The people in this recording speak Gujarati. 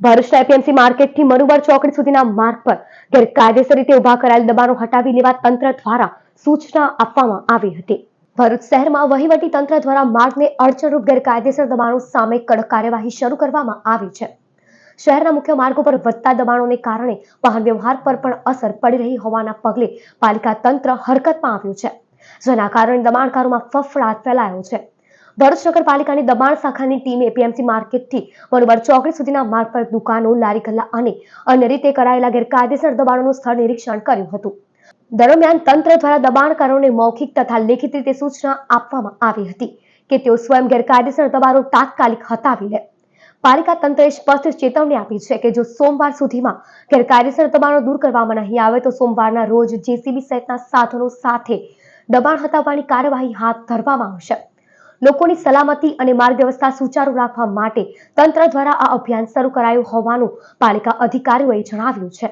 ભરૂચના એપીએમસી માર્કેટથી મનુબર ચોકડી સુધીના માર્ગ પર ગેરકાયદેસર રીતે ઉભા કરાયેલ દબાણો હટાવી લેવા તંત્ર દ્વારા સૂચના આપવામાં આવી હતી। ભરૂચ શહેરમાં વહીવટી તંત્ર દ્વારા માર્ગને અડચણરૂપ ગેરકાયદેસર દબાણો સામે કડક કાર્યવાહી શરૂ કરવામાં આવી છે। શહેરના મુખ્ય માર્ગો પર વધતા દબાણોને કારણે વાહન વ્યવહાર પર પણ અસર પડી રહી હોવાના પગલે પાલિકા તંત્ર હરકતમાં આવ્યું છે, જેના કારણે દબાણકારોમાં ફફડાટ ફેલાયો છે। ભરૂચ નગરપાલિકાની દબાણ શાખાની ટીમે એપીએમસી માર્કેટથી મનુબર ચોકડી સુધીના માર્ગ પર દુકાનો, લારી ગલ્લા અને અન્ય રીતે કરાયેલા ગેરકાયદેસર દબાણોનું સ્થળ નિરીક્ષણ કર્યું હતું। દરમિયાન તંત્ર દ્વારા દબાણકારોને મૌખિક તથા લેખિત રીતે સૂચના આપવામાં આવી હતી કે તેઓ સ્વયં ગેરકાયદેસર દબાણો તાત્કાલિક હટાવી લે। પાલિકા તંત્રએ સ્પષ્ટ ચેતવણી આપી છે કે જો સોમવાર સુધીમાં ગેરકાયદેસર દબાણો દૂર કરવામાં નહીં આવે તો સોમવારના રોજ જેસીબી સહિતના સાધનો સાથે દબાણ હટાવવાની કાર્યવાહી હાથ ધરવામાં આવશે। લોકોની સલામતી અને માર્ગ વ્યવસ્થા સુચારુ રાખવા માટે તંત્ર દ્વારા આ અભિયાન શરૂ કરાયું હોવાનું પાલિકા અધિકારીઓએ જણાવ્યું છે।